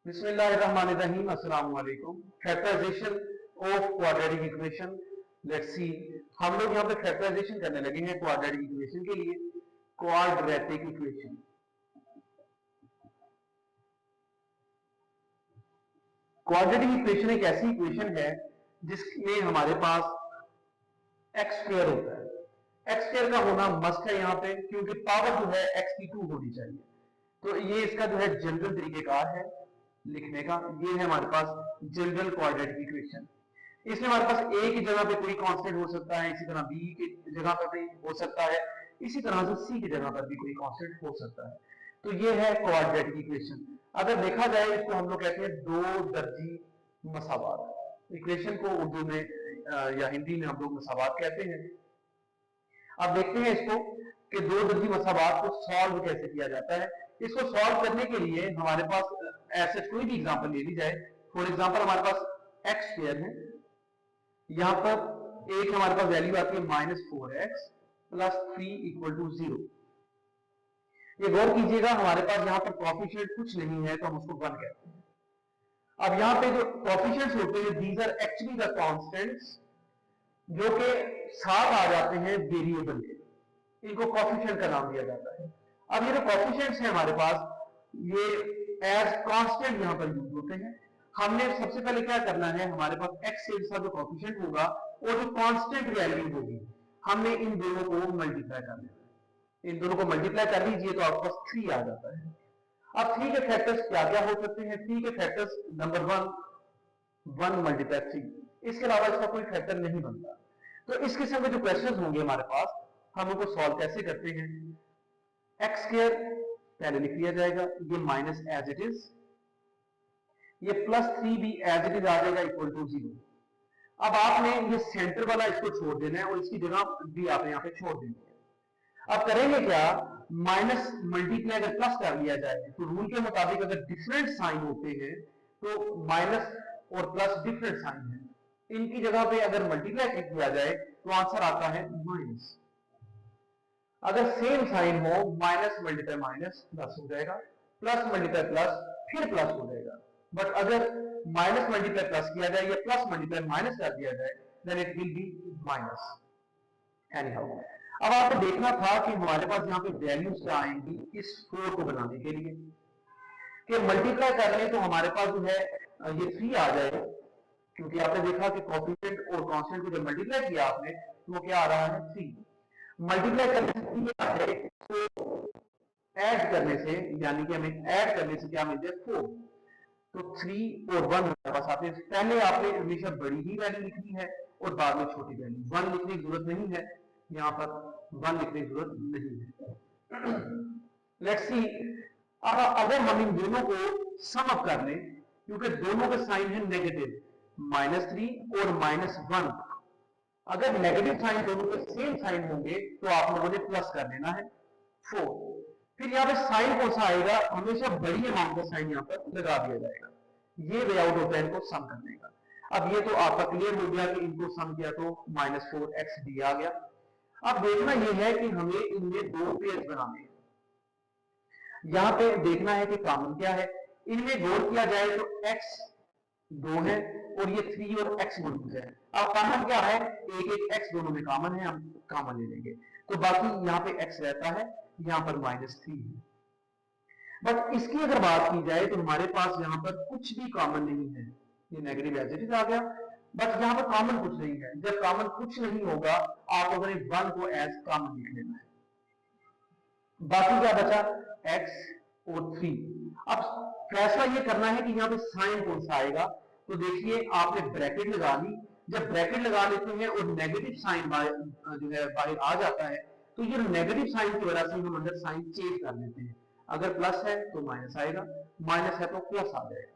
बिस्मिल्लाहिर्रहमानिर्रहीम। अस्सलाम वालेकुम। Factorisation of quadratic equation. Let's see, हम लोग यहाँ पे फैक्टराइजेशन करने लगे हैं क्वाड्रेटिक इक्वेशन के लिए। क्वाड्रेटिक इक्वेशन, क्वाड्रेटिक इक्वेशन एक ऐसी इक्वेशन है जिसमें हमारे पास एक्स स्क्वायर होता है। एक्स स्क्वायर का होना मस्ट है यहाँ पे, क्योंकि पावर जो है एक्स की 2 होनी चाहिए। तो ये इसका जो है जनरल तरीकेकार है लिखने का। ये है हमारे पास जनरल क्वाड्रेटिक इक्वेशन। इसमें हमारे पास ए की जगह पे कोई कांस्टेंट हो सकता है, इसी तरह बी की जगह पर भी हो सकता है, इसी तरह से सी की जगह पर भी कोई कांस्टेंट हो सकता है। तो ये है क्वाड्रेटिक इक्वेशन। अगर देखा जाए इसको हम लोग कहते हैं दो दर्जी मसावात। इक्वेशन को उर्दू में या हिंदी में हम लोग मसावात कहते हैं। अब देखते हैं इसको कि दो दर्जी मसावात को सॉल्व कैसे किया जाता है। इसको सॉल्व करने के लिए हमारे पास ऐसे कोई भी एग्जांपल ले ली जाए। फॉर एग्जांपल हमारे पास एक्स स्क्वायर है, यहां पर एक हमारे पास वैल्यू आती है -4x + 3 = 0। ये गौर कीजिएगा, हमारे पास यहां पर कोएफिशिएंट कुछ नहीं है तो हम उसको 1 कहते हैं। अब यहां पे जो कोएफिशिएंट्स होते हैं these are actually the constants जो के साथ आ जाते हैं वेरिएबल के, इनको कोएफिशिएंट का नाम दिया जाता है। अब ये जो कोएफिशिएंट्स हैं हमारे पास, ये एज कांस्टेंट यहां पर यूज होते हैं। हमने सबसे पहले क्या करना है, हमारे पास x के साथ जो कोएफिशिएंट होगा और जो कांस्टेंट वैल्यू होगी, हमने इन दोनों को मल्टीप्लाई कर लेना है। इन दोनों को मल्टीप्लाई कर लीजिए तो आपके पास 3 आ जाता है। अब 3 के फैक्टर्स क्या क्या हो सकते हैं? 3 के फैक्टर्स नंबर 1 × 3, इसके अलावा इसका कोई फैक्टर नहीं बनता। तो इस किस्म के जो क्वेश्चंस होंगे हमारे पास, हम उनको सॉल्व कैसे करते हैं? एक्स स्क्वायर पहले लिख लिया जाएगा, ये माइनस एज इट इज, ये +3 भी एज इट इज आ जाएगा = 0। अब आपने ये सेंटर वाला इसको छोड़ देना है और इसकी जगह भी आपने यहाँ पे छोड़ देनी है। अब करेंगे क्या, माइनस मल्टीप्लाई अगर प्लस कर लिया जाए तो रूल के मुताबिक अगर डिफरेंट साइन होते हैं तो माइनस और प्लस डिफरेंट साइन है, इनकी जगह पे अगर मल्टीप्लाई किया जाए तो आंसर आता है माइनस। अगर सेम साइन हो, माइनस मल्टीप्लाई माइनस प्लस हो जाएगा, प्लस मल्टीप्लाई प्लस फिर प्लस हो जाएगा। बट अगर माइनस मल्टीप्लाई प्लस किया जाए या प्लस मल्टीप्लाई माइनस कर दिया जाए, then it will be minus. Anyhow, अब आपको देखना था कि हमारे पास यहाँ पे वैल्यूज क्या आएंगी इस 4 को बनाने के लिए, कि मल्टीप्लाई कर ले तो हमारे पास जो है ये 3 आ जाएगा, क्योंकि आपने देखा कि कोएफिशिएंट और कांस्टेंट को जब मल्टीप्लाई किया आपने तो वो क्या आ रहा है 3। मल्टीप्लाई करने से 3 आ जाए तो ऐड करने से, यानी कि हमें ऐड करने से क्या मिल जाए 4। तो 3 और 1 हमारे पास आते हैं। पहले आपने हमेशा बड़ी ही वैल्यू लिखनी है और बाद में छोटी वैल्यू। 1 लिखने की जरूरत नहीं है, यहाँ पर 1 लिखने की जरूरत नहीं है। लेट्स सी, अब अगर हम इन दोनों को सम अप कर लें, क्योंकि दोनों का साइन है नेगेटिव, -3 और -1, अगर नेगेटिव साइन दोनों के सेम साइन होंगे तो आप लोगों ने प्लस कर लेना है 4। फिर यहाँ पे साइन कौन सा आएगा, हमेशा बड़ी अमाउंट का साइन यहाँ पर लगा दिया जाएगा। ये वे आउट होता है इनको सम करने का। अब ये तो आपका क्लियर हो गया कि इनको सम किया तो -4x डी आ गया। अब देखना ये है कि हमें इनमें 2 पेयर्स बनाने हैं। यहाँ पे देखना है कि कॉमन क्या है। इनमें गौर किया जाए तो x 2 है और ये 3 और x मौजूद है। अब कॉमन क्या है, एक x दोनों में कॉमन है, हम कॉमन ले लेंगे तो बाकी यहाँ पे x रहता है, यहाँ पर -3 है। बट इसकी अगर बात की जाए तो हमारे पास यहाँ पर कुछ भी कॉमन नहीं है, ये नेगेटिव एज इट इज आ गया, बट यहाँ पर कॉमन कुछ नहीं है। जब कॉमन कुछ नहीं होगा आप लोगों ने 1 को एज कॉमन लिख लेना है। बाकी क्या बचा, x और 3। अब फैसला ये करना है कि यहाँ पे साइन कौन सा आएगा। तो देखिए, आपने ब्रैकेट लगा ली। जब ब्रैकेट लगा लेते हैं और नेगेटिव साइन जो है बाहर आ जाता है, तो ये नेगेटिव साइन की वजह से हम अंदर साइन चेंज कर लेते हैं। अगर प्लस है तो माइनस आएगा, माइनस है तो प्लस आ जाएगा।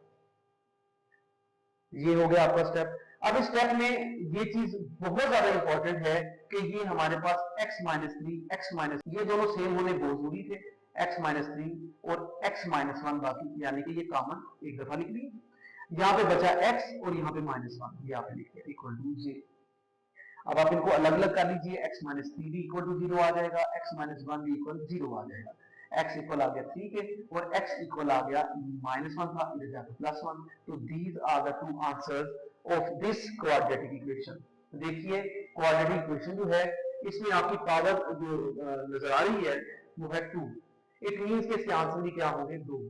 ये हो गया आपका स्टेप। अब इस स्टेप में ये चीज बहुत ज्यादा इंपॉर्टेंट है कि ये हमारे पास x-3 ये दोनों सेम होने बहुत जरूरी थे, x-3 और x-1 बाकी, यानी कि ये कॉमन एक दफा लिख लिया। यहाँ पे बचा x और यहाँ पे -1, ये आपने लिख लिया =0। अब आप इनको अलग अलग कर लीजिए, x-3 भी =0 आ जाएगा, x-1 भी =0 आ जाएगा। x इक्वल आ गया 3 के और x इक्वल आ गया -1 था, इधर जाकर +1। तो these are the two answers of this quadratic equation. देखिए क्वाड्रेटिक इक्वेशन जो है इसमें आपकी पावर जो नजर आ रही है वो है 2। इट मींस कि इसके आंसर भी क्या होंगे 2।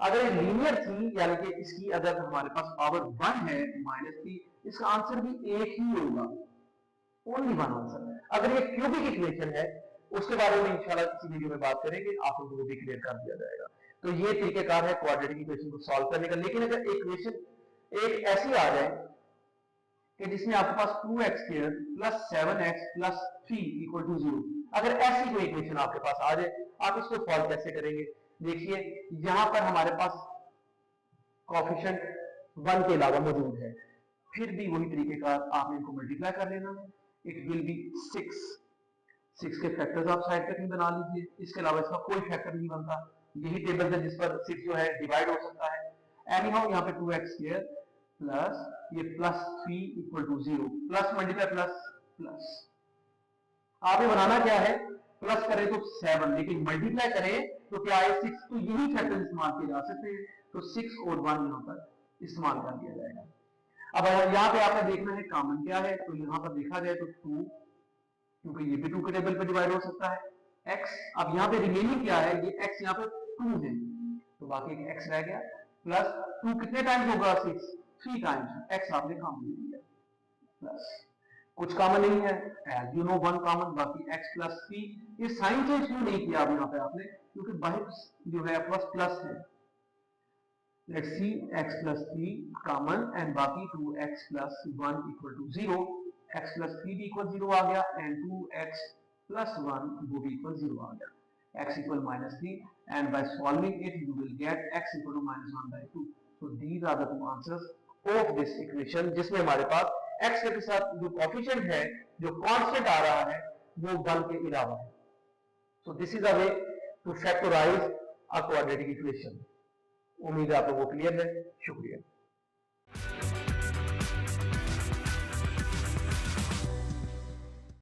अगर ये लीनियर थी यानी कि इसकी अगर हमारे पास पावर 1 है -3, इसका आंसर भी एक ही होगा, ओनली वन आंसर। अगर ये क्यूबिक इक्वेशन है उसके बारे में इंशाल्लाह किसी वीडियो में बात करेंगे, आप लोगों को भी क्लियर कर दिया जाएगा। तो ये तरीकेकार है क्वाड्रेटिक इक्वेशन को सॉल्व करने का। लेकिन अगर इक्वेशन एक ऐसी आ जाए कि जिसमें आपके पास 2x² + 7x + 3 = 0, अगर ऐसी कोई इक्वेशन आपके पास आ जाए, आप इसको सॉल्व कैसे करेंगे? देखिए यहां पर हमारे पास कोएफिशिएंट 1 के अलावा मौजूद है, फिर भी वही तरीकेकार आपने इनको मल्टीप्लाई कर लेना है। इट विल बी 6 के फैक्टर्स आप साइड पे बना लीजिए, इसके अलावा इसका कोई फैक्टर नहीं बनता। यही टेबल है जिस पर 6 जो है डिवाइड हो सकता है। एनी हाउ यहाँ पे 2x² प्लस ये +3 = 0, प्लस मल्टीप्लाई प्लस आपने बनाना क्या है, प्लस करें तो 7, लेकिन मल्टीप्लाई करें तो क्या है 6। तो यही फैक्टर इस्तेमाल किए जा सकते हैं। तो 6 और 1 यहाँ पर इस्तेमाल कर दिया जाएगा। अब यहाँ पे आपने देखना है कॉमन क्या है, तो यहाँ पर देखा जाए तो 2, क्योंकि ये भी 2 के टेबल पे डिवाइड हो सकता है। x, अब यहाँ पे रिमेनिंग क्या है, ये x यहाँ पे 2 है तो बाकी एक x रह गया, प्लस 2 कितने टाइम्स होगा 6, 3 टाइम्स, x आपने कॉमन ले लिया, प्लस कुछ कॉमन नहीं है, एज यू नो 1 कॉमन, बाकी x + 3। ये साइन चेंज क्यों नहीं किया अब यहाँ पे आपने, क्योंकि बाहर जो है प्लस है। Let's see x + 3 common and बाकी 2x + 1 = 0, x + 3 भी = 0 आ गया एंड 2x + 1 वो भी = 0 आ गया। x = -3 and by solving it you will get x = -1/2। so these are the two answers of this equation, जिसमें हमारे पास x के साथ जो कोएफिशिएंट है, जो कांस्टेंट आ रहा है, वो 1 के अलावा है। so this is a way to factorize a quadratic equation। उम्मीद है आप लोगों को क्लियर है। शुक्रिया।